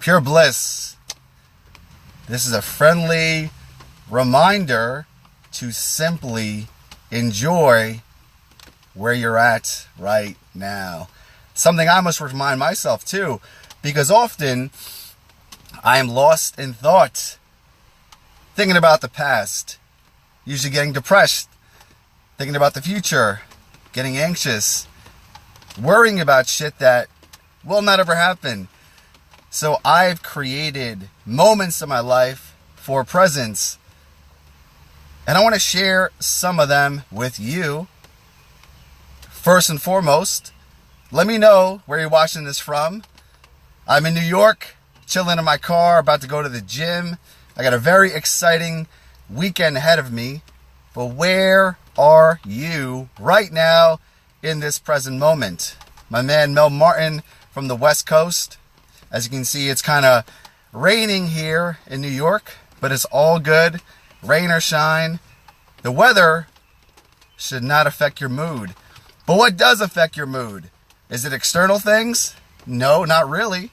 Pure bliss. This is a friendly reminder to simply enjoy where you're at right now. Something I must remind myself too, because often I am lost in thought, thinking about the past, usually getting depressed, thinking about the future, getting anxious, worrying about shit that will not ever happen. So I've created moments in my life for presence, and I want to share some of them with you. First and foremost, let me know where you're watching this from. I'm in New York, chilling in my car, about to go to the gym. I got a very exciting weekend ahead of me. But where are you right now in this present moment? My man Mel Martin from the West Coast. As you can see, it's kind of raining here in New York, but it's all good. Rain or shine, the weather should not affect your mood. But what does affect your mood? Is it external things? No, not really.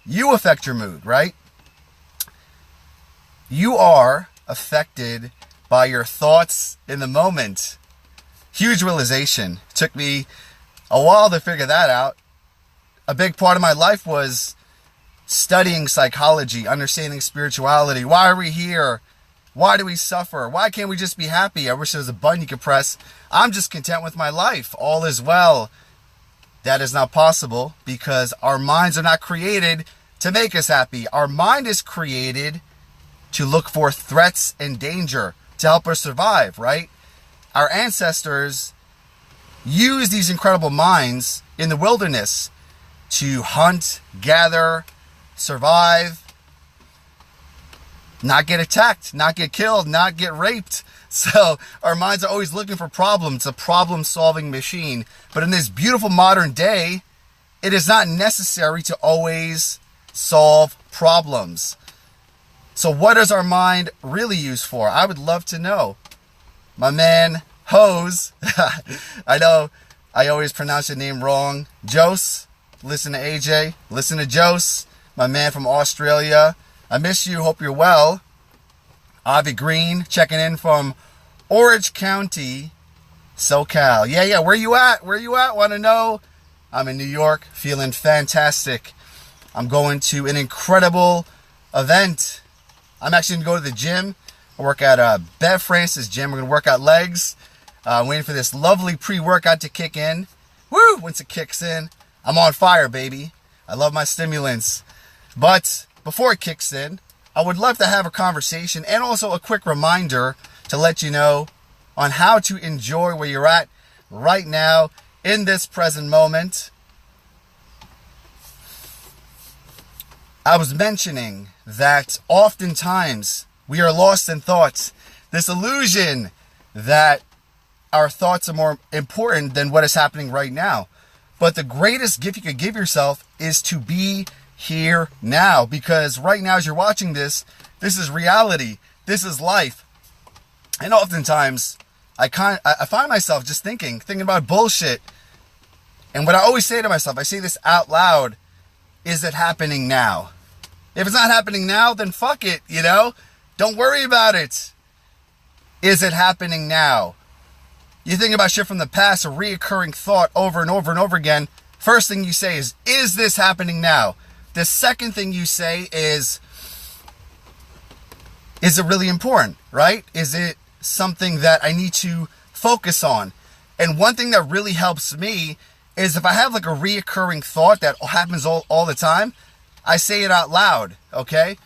You affect your mood, right? You are affected by your thoughts in the moment. Huge realization. Took me a while to figure that out. A big part of my life was studying psychology, understanding spirituality. Why are we here? Why do we suffer? Why can't we just be happy? I wish there was a button you could press. I'm just content with my life. All is well. That is not possible because our minds are not created to make us happy. Our mind is created to look for threats and danger to help us survive, right? Our ancestors used these incredible minds in the wilderness to hunt, gather, survive, not get attacked, not get killed, not get raped. So our minds are always looking for problems. It's a problem-solving machine. But in this beautiful modern day, it is not necessary to always solve problems. So what is our mind really used for? I would love to know. My man, Hose, I know I always pronounce your name wrong. Jose, listen to AJ, listen to Jose, my man from Australia. I miss you, hope you're well. Avi Green, checking in from Orange County, SoCal. Yeah, where you at? Want to know? I'm in New York, feeling fantastic. I'm going to an incredible event. I'm actually going to go to the gym. I work at Bev Francis gym. We're going to work out legs. Waiting for this lovely pre-workout to kick in. Woo! Once it kicks in, I'm on fire, baby. I love my stimulants. But before it kicks in, I would love to have a conversation and also a quick reminder to let you know on how to enjoy where you're at right now in this present moment. I was mentioning that oftentimes we are lost in thoughts. This illusion that our thoughts are more important than what is happening right now. But the greatest gift you could give yourself is to be here now, because right now as you're watching this is reality. This is life. And oftentimes I find myself just thinking about bullshit. And what I always say to myself, I say this out loud, is it happening now? If it's not happening now, then fuck it, Don't worry about it. Is it happening now? You think about shit from the past, a reoccurring thought over and over and over again. First thing you say is this happening now? The second thing you say is it really important, right? Is it something that I need to focus on? And one thing that really helps me is if I have like a reoccurring thought that happens all the time, I say it out loud, okay?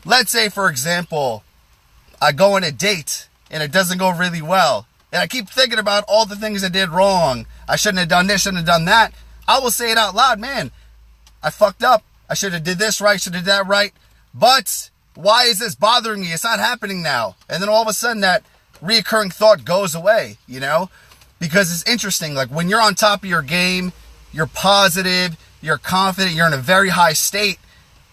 Let's say, for example, I go on a date and it doesn't go really well. And I keep thinking about all the things I did wrong. I shouldn't have done this, shouldn't have done that. I will say it out loud, man. I fucked up. I should have did this right, should have did that right. But why is this bothering me? It's not happening now. And then all of a sudden that reoccurring thought goes away, Because it's interesting. Like when you're on top of your game, you're positive, you're confident, you're in a very high state.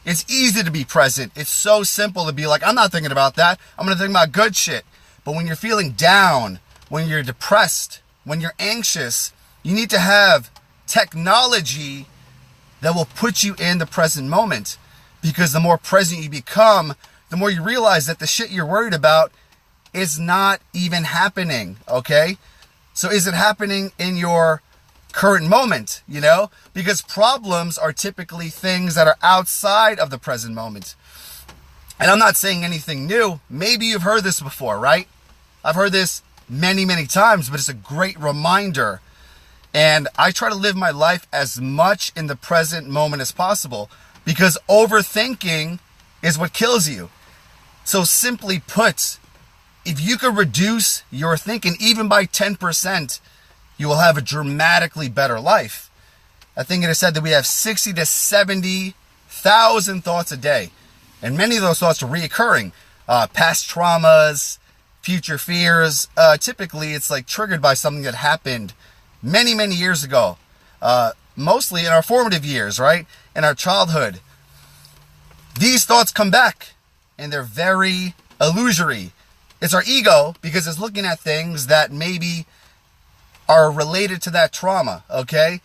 It's easy to be present. It's so simple to be like, I'm not thinking about that. I'm going to think about good shit. But when you're feeling down, when you're depressed, when you're anxious, you need to have technology that will put you in the present moment. Because the more present you become, the more you realize that the shit you're worried about is not even happening, okay? So is it happening in your current moment, you know? Because problems are typically things that are outside of the present moment. And I'm not saying anything new. Maybe you've heard this before, right? I've heard this many, many times, but it's a great reminder. And I try to live my life as much in the present moment as possible, because overthinking is what kills you. So simply put, if you could reduce your thinking even by 10%, you will have a dramatically better life. I think it is said that we have 60 to 70,000 thoughts a day. And many of those thoughts are reoccurring. Past traumas, future fears. Typically, it's like triggered by something that happened many, many years ago. Mostly in our formative years, right? In our childhood. These thoughts come back, and they're very illusory. It's our ego, because it's looking at things that maybe are related to that trauma, okay?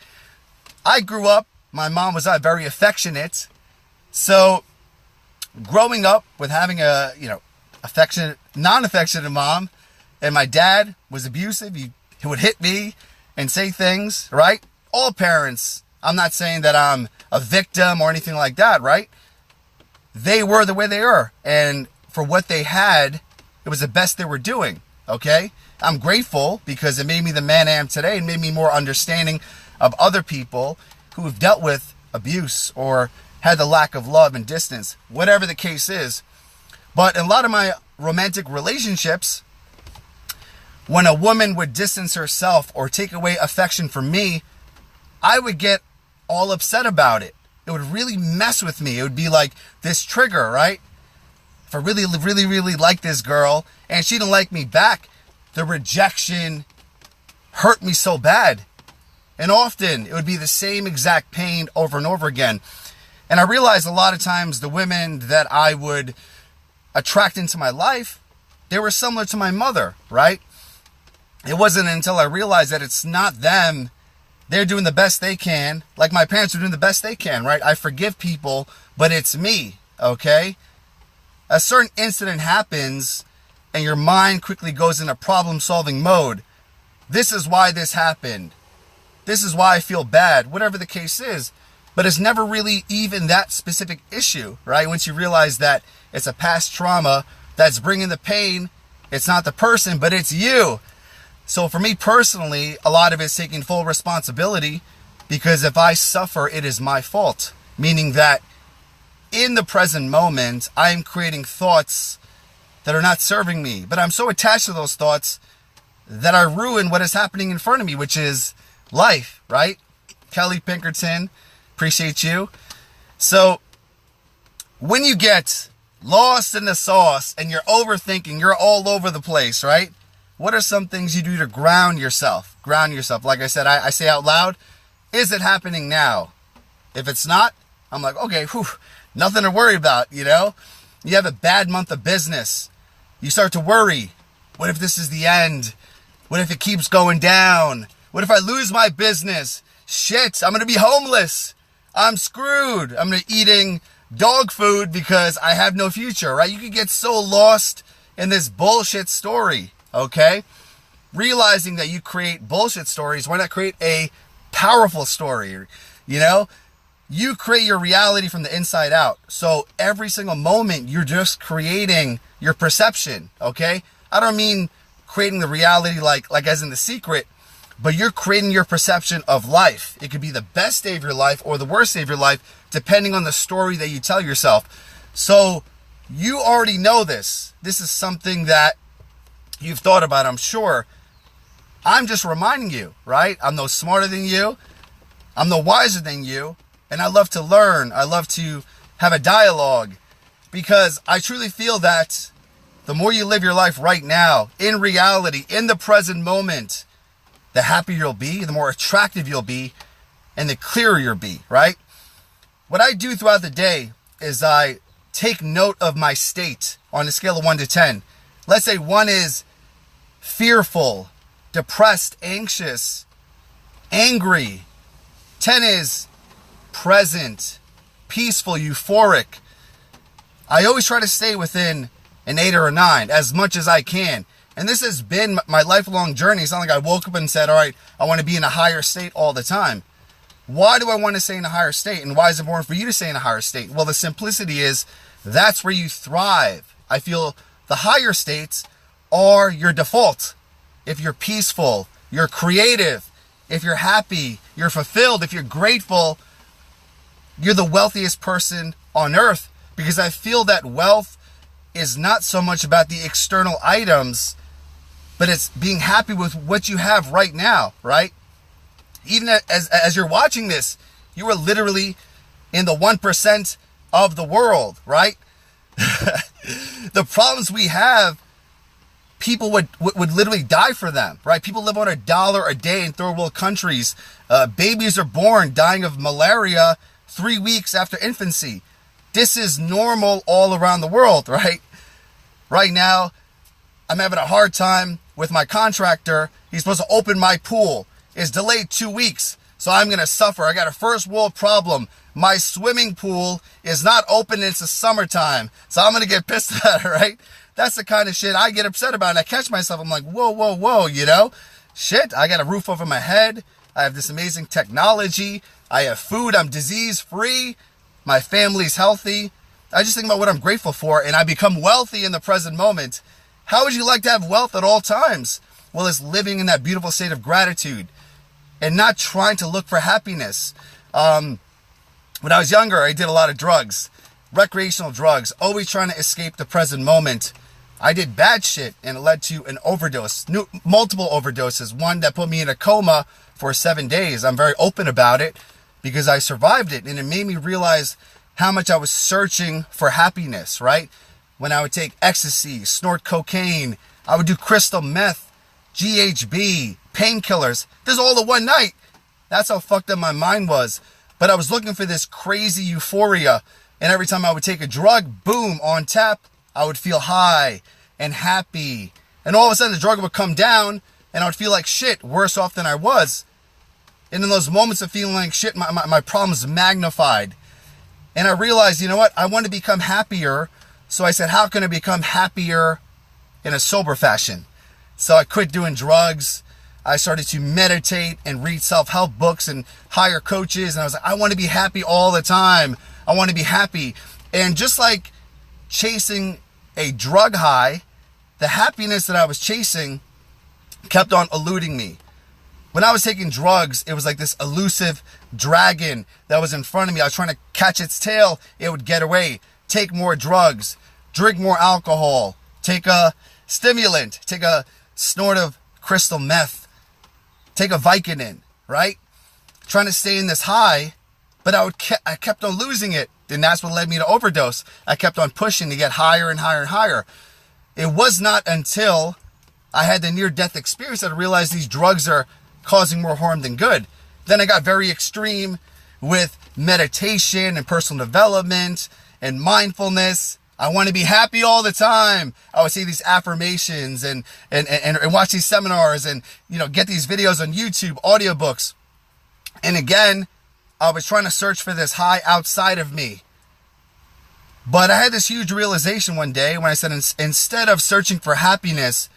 I grew up, my mom was not very affectionate. So growing up with having a, affectionate, non-affectionate mom, and my dad was abusive. He would hit me and say things, right? All parents, I'm not saying that I'm a victim or anything like that, right? They were the way they are. And for what they had, it was the best they were doing, okay? I'm grateful because it made me the man I am today and made me more understanding of other people who have dealt with abuse or had the lack of love and distance, whatever the case is. But in a lot of my romantic relationships, when a woman would distance herself or take away affection from me, I would get all upset about it. It would really mess with me. It would be like this trigger, right? If I really, really, really like this girl and she didn't like me back, the rejection hurt me so bad. And often it would be the same exact pain over and over again. And I realized a lot of times the women that I would attract into my life, they were similar to my mother, right? It wasn't until I realized that it's not them. They're doing the best they can. Like my parents were doing the best they can, right? I forgive people, but it's me, okay? A certain incident happens and your mind quickly goes into problem-solving mode. This is why this happened. This is why I feel bad, whatever the case is. But it's never really even that specific issue, right? Once you realize that it's a past trauma that's bringing the pain, it's not the person, but it's you. So for me personally, a lot of it's taking full responsibility, because if I suffer, it is my fault. Meaning that in the present moment, I am creating thoughts that are not serving me. But I'm so attached to those thoughts that I ruin what is happening in front of me, which is life, right? Kelly Pinkerton, appreciate you. So when you get lost in the sauce and you're overthinking, you're all over the place, right? What are some things you do to ground yourself? Ground yourself. Like I said, I say out loud, is it happening now? If it's not, I'm like, okay, whew, nothing to worry about, you know? You have a bad month of business. You start to worry. What if this is the end? What if it keeps going down? What if I lose my business? Shit, I'm going to be homeless. I'm screwed. I'm going to be eating dog food because I have no future, right? You could get so lost in this bullshit story, okay? Realizing that you create bullshit stories, why not create a powerful story? You know, you create your reality from the inside out. So every single moment, you're just creating your perception, okay? I don't mean creating the reality like as in The Secret, but you're creating your perception of life. It could be the best day of your life or the worst day of your life, depending on the story that you tell yourself. So you already know this. This is something that you've thought about, I'm sure. I'm just reminding you, right? I'm no smarter than you. I'm no wiser than you. And I love to learn. I love to have a dialogue, because I truly feel that the more you live your life right now, in reality, in the present moment, the happier you'll be, the more attractive you'll be, and the clearer you'll be, right? What I do throughout the day is I take note of my state on a scale of 1 to 10. Let's say 1 is fearful, depressed, anxious, angry. 10 is present, peaceful, euphoric. I always try to stay within an 8 or a 9 as much as I can. And this has been my lifelong journey. It's not like I woke up and said, all right, I want to be in a higher state all the time. Why do I want to stay in a higher state? And why is it important for you to stay in a higher state? Well, the simplicity is that's where you thrive. I feel the higher states are your default. If you're peaceful, you're creative, if you're happy, you're fulfilled, if you're grateful, you're the wealthiest person on earth. Because I feel that wealth is not so much about the external items, but it's being happy with what you have right now, right? Even as you're watching this, you are literally in the 1% of the world, right? The problems we have, people would literally die for them, right? People live on $1 a day in third world countries. Babies are born dying of malaria 3 weeks after infancy. This is normal all around the world, right? Right now, I'm having a hard time with my contractor. He's supposed to open my pool. It's delayed 2 weeks, so I'm going to suffer. I got a first world problem. My swimming pool is not open. It's the summertime, so I'm going to get pissed at it, right? That's the kind of shit I get upset about. And I catch myself. I'm like, whoa, whoa, whoa, you know? Shit, I got a roof over my head. I have this amazing technology. I have food. I'm disease-free. My family's healthy. I just think about what I'm grateful for, and I become wealthy in the present moment. How would you like to have wealth at all times? Well, it's living in that beautiful state of gratitude and not trying to look for happiness. When I was younger, I did a lot of drugs, recreational drugs, always trying to escape the present moment. I did bad shit, and it led to an overdose, multiple overdoses, one that put me in a coma for 7 days. I'm very open about it because I survived it, and it made me realize how much I was searching for happiness, right? When I would take ecstasy, snort cocaine, I would do crystal meth, GHB, painkillers. This is all in one night. That's how fucked up my mind was. But I was looking for this crazy euphoria, and every time I would take a drug, boom, on tap, I would feel high and happy. And all of a sudden the drug would come down, and I would feel like shit, worse off than I was. And in those moments of feeling like shit, my problems magnified. And I realized, you know what? I want to become happier. So I said, how can I become happier in a sober fashion? So I quit doing drugs. I started to meditate and read self-help books and hire coaches. And I was like, I want to be happy all the time. I want to be happy. And just like chasing a drug high, the happiness that I was chasing kept on eluding me. When I was taking drugs, it was like this elusive dragon that was in front of me. I was trying to catch its tail. It would get away. Take more drugs. Drink more alcohol. Take a stimulant. Take a snort of crystal meth. Take a Vicodin, right? Trying to stay in this high, but I kept on losing it. And that's what led me to overdose. I kept on pushing to get higher and higher and higher. It was not until I had the near-death experience that I realized these drugs are causing more harm than good. Then I got very extreme with meditation and personal development and mindfulness. I want to be happy all the time. I would say these affirmations and watch these seminars and, you know, get these videos on YouTube, audiobooks. And again, I was trying to search for this high outside of me. But I had this huge realization one day when I said, instead of searching for happiness,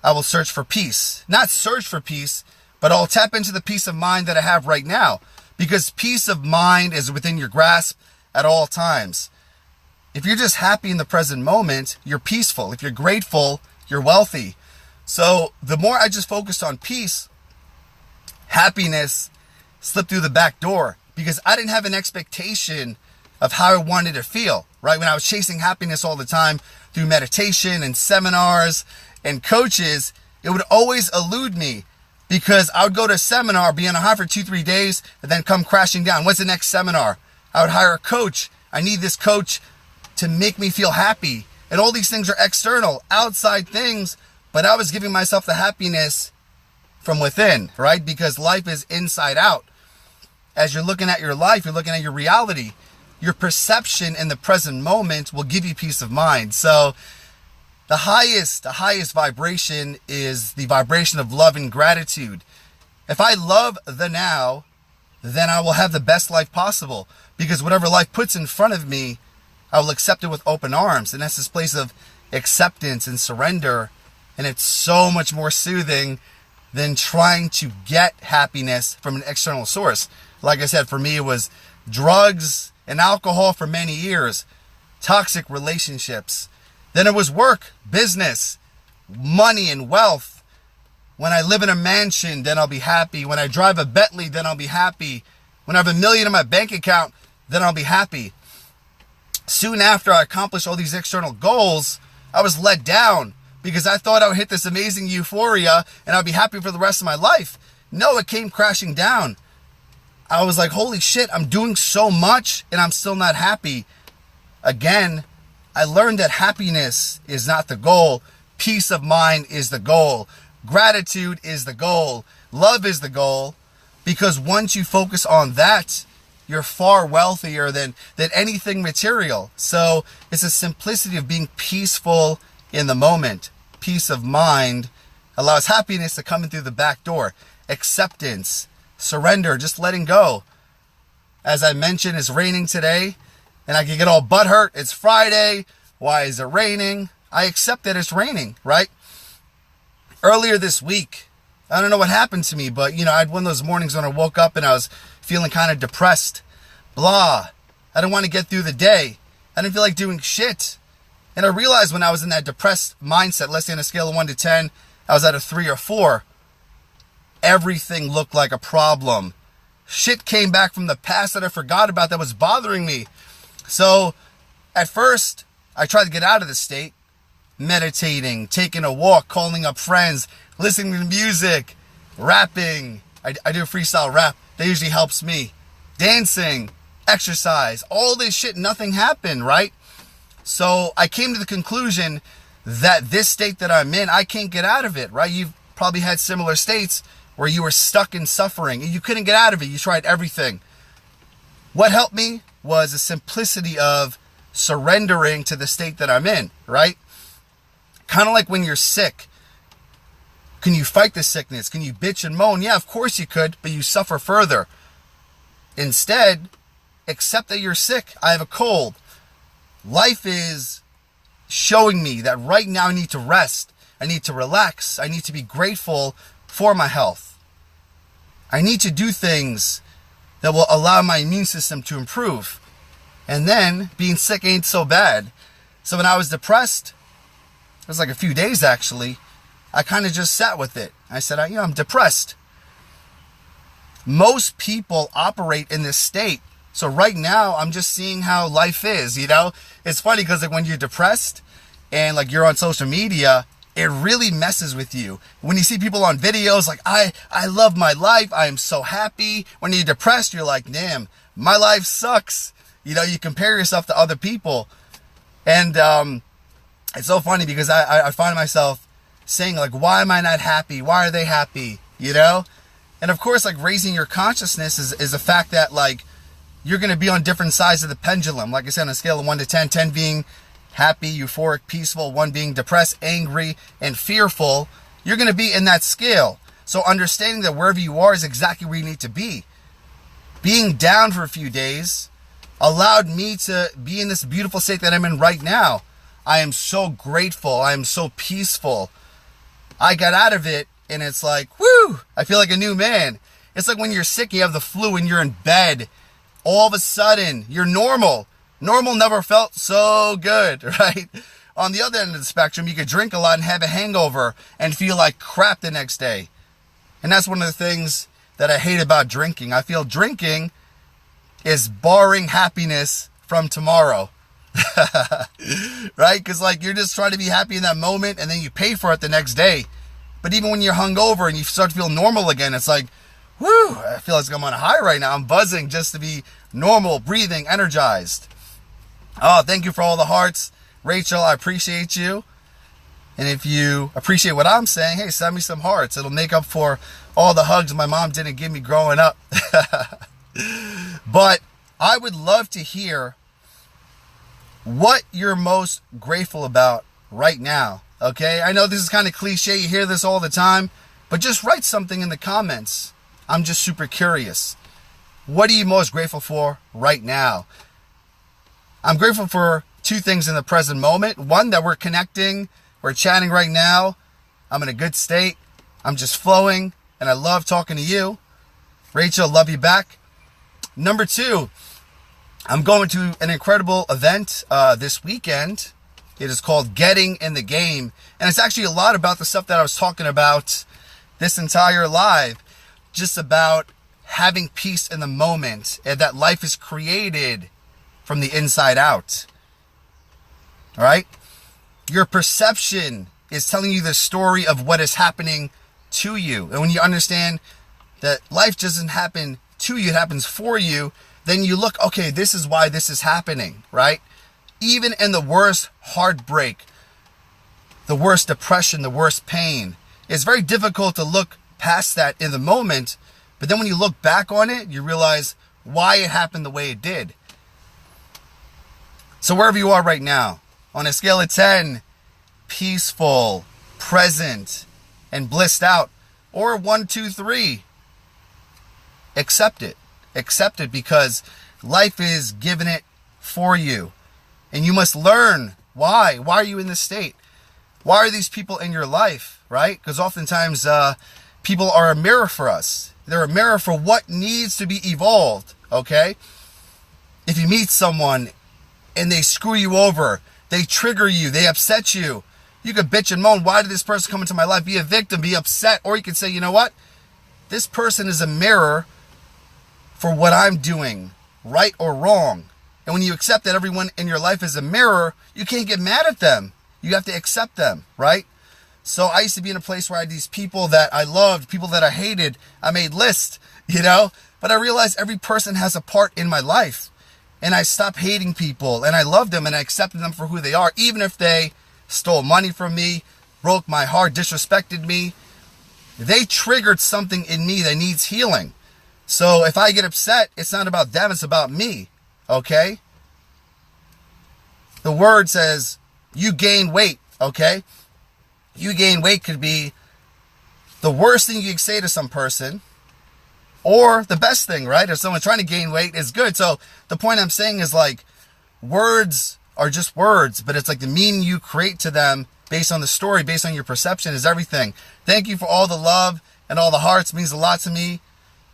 I will search for peace. Not search for peace, but I'll tap into the peace of mind that I have right now. Because peace of mind is within your grasp at all times. If you're just happy in the present moment, you're peaceful. If you're grateful, you're wealthy. So the more I just focused on peace, happiness slipped through the back door. Because I didn't have an expectation of how I wanted to feel, right? When I was chasing happiness all the time through meditation and seminars and coaches, it would always elude me. Because I would go to a seminar, be on a high for 2-3 days, and then come crashing down. What's the next seminar? I would hire a coach. I need this coach to make me feel happy. And all these things are external, outside things, but I was giving myself the happiness from within, right? Because life is inside out. As you're looking at your life, you're looking at your reality. Your perception in the present moment will give you peace of mind. So the highest vibration is the vibration of love and gratitude. If I love the now, then I will have the best life possible. Because whatever life puts in front of me, I will accept it with open arms. And that's this place of acceptance and surrender. And it's so much more soothing than trying to get happiness from an external source. Like I said, for me, it was drugs and alcohol for many years, toxic relationships. Then it was work, business, money and wealth. When I live in a mansion, then I'll be happy. When I drive a Bentley, then I'll be happy. When I have $1 million in my bank account, then I'll be happy. Soon after I accomplished all these external goals, I was let down because I thought I would hit this amazing euphoria and I'd be happy for the rest of my life. No, it came crashing down. I was like, holy shit, I'm doing so much and I'm still not happy. Again, I learned that happiness is not the goal. Peace of mind is the goal. Gratitude is the goal. Love is the goal. Because once you focus on that, you're far wealthier than anything material. So it's a simplicity of being peaceful in the moment. Peace of mind allows happiness to come in through the back door. Acceptance, surrender, just letting go. As I mentioned, it's raining today and I can get all butthurt. It's Friday. Why is it raining? I accept that it's raining, right? Earlier this week, I don't know what happened to me, but I had one of those mornings when I woke up and I was feeling kind of depressed. Blah. I didn't want to get through the day. I didn't feel like doing shit. And I realized when I was in that depressed mindset, let's say on a scale of 1 to 10, I was at a 3 or 4. Everything looked like a problem. Shit came back from the past that I forgot about that was bothering me. So at first, I tried to get out of the state. Meditating, taking a walk, calling up friends, listening to music, rapping. I do freestyle rap. That usually helps me. Dancing, exercise, all this shit, nothing happened, right? So I came to the conclusion that this state that I'm in, I can't get out of it, right? You've probably had similar states where you were stuck in suffering and you couldn't get out of it. You tried everything. What helped me was the simplicity of surrendering to the state that I'm in, right? Kind of like when you're sick. Can you fight the sickness? Can you bitch and moan? Yeah, of course you could, but you suffer further. Instead, accept that you're sick. I have a cold. Life is showing me that right now I need to rest. I need to relax. I need to be grateful for my health. I need to do things that will allow my immune system to improve. And then being sick ain't so bad. So when I was depressed, it was like a few days actually, I kind of just sat with it. I said, I'm depressed. Most people operate in this state. So right now, I'm just seeing how life is, It's funny because when you're depressed and you're on social media, it really messes with you. When you see people on videos I love my life, I am so happy. When you're depressed, you're like, damn, my life sucks. You compare yourself to other people. And it's so funny because I find myself saying why am I not happy? Why are they happy? And of course, raising your consciousness is the fact that you're going to be on different sides of the pendulum. Like I said, on a scale of 1 to 10, 10 being happy, euphoric, peaceful, 1 being depressed, angry, and fearful, you're going to be in that scale. So understanding that wherever you are is exactly where you need to be. Being down for a few days allowed me to be in this beautiful state that I'm in right now. I am so grateful. I am so peaceful. I got out of it and it's whoo, I feel like a new man. It's like when you're sick, you have the flu and you're in bed. All of a sudden, you're normal. Normal never felt so good, right? On the other end of the spectrum, you could drink a lot and have a hangover and feel like crap the next day. And that's one of the things that I hate about drinking. I feel drinking is borrowing happiness from tomorrow. Right? Because you're just trying to be happy in that moment and then you pay for it the next day. But even when you're hungover and you start to feel normal again, it's woo, I feel like I'm on a high right now. I'm buzzing just to be normal, breathing, energized. Oh, thank you for all the hearts. Rachel, I appreciate you. And if you appreciate what I'm saying, hey, send me some hearts. It'll make up for all the hugs my mom didn't give me growing up. But I would love to hear what you're most grateful about right now. Okay? I know this is kind of cliche. You hear this all the time. But just write something in the comments. I'm just super curious. What are you most grateful for right now? I'm grateful for two things in the present moment. One, that we're connecting, we're chatting right now. I'm in a good state. I'm just flowing, and I love talking to you. Rachel, love you back. Number two, I'm going to an incredible event this weekend. It is called Getting in the Game. And it's actually a lot about the stuff that I was talking about this entire live. Just about having peace in the moment, and that life is created from the inside out. All right? Your perception is telling you the story of what is happening to you. And when you understand that life doesn't happen to you, it happens for you, then you look, okay, this is why this is happening, right? Even in the worst heartbreak, the worst depression, the worst pain, it's very difficult to look past that in the moment. But then when you look back on it, you realize why it happened the way it did. So wherever you are right now, on a scale of 10, peaceful, present, and blissed out, or 1, 2, 3, accept it. Accept it, because life is giving it for you. And you must learn why. Why are you in this state? Why are these people in your life, right? Because oftentimes people are a mirror for us. They're a mirror for what needs to be evolved, okay? If you meet someone and they screw you over, they trigger you, they upset you, you could bitch and moan, why did this person come into my life? Be a victim, be upset. Or you could say, you know what? This person is a mirror for what I'm doing, right or wrong. And when you accept that everyone in your life is a mirror, you can't get mad at them. You have to accept them, right? So I used to be in a place where I had these people that I loved, people that I hated. I made lists, but I realized every person has a part in my life. And I stopped hating people, and I loved them, and I accepted them for who they are, even if they stole money from me, broke my heart, disrespected me. They triggered something in me that needs healing. So if I get upset, it's not about them, it's about me, okay? The word says, you gain weight, okay? You gain weight could be the worst thing you can say to some person, or the best thing, right? If someone's trying to gain weight, it's good. So the point I'm saying is, like, words are just words, but it's like the meaning you create to them based on the story, based on your perception, is everything. Thank you for all the love and all the hearts. It means a lot to me.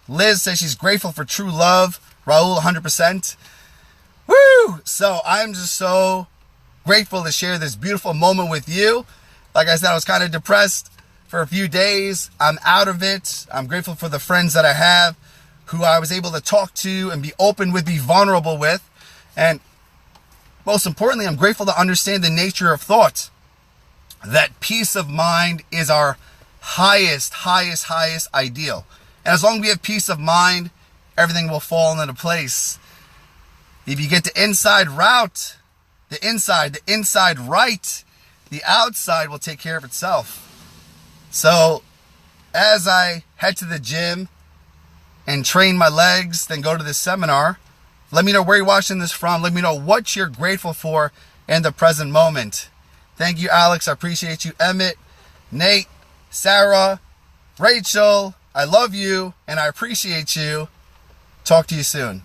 Liz says she's grateful for true love. Raul, 100%. Woo! So I'm just so grateful to share this beautiful moment with you. Like I said, I was kind of depressed for a few days. I'm out of it. I'm grateful for the friends that I have, who I was able to talk to and be open with, be vulnerable with. And most importantly, I'm grateful to understand the nature of thought. That peace of mind is our highest ideal. And as long as we have peace of mind, everything will fall into place. If you get the inside route, the inside right, the outside will take care of itself. So as I head to the gym and train my legs, then go to this seminar, let me know where you're watching this from. Let me know what you're grateful for in the present moment. Thank you, Alex. I appreciate you. Emmett, Nate, Sarah, Rachel, I love you and I appreciate you. Talk to you soon.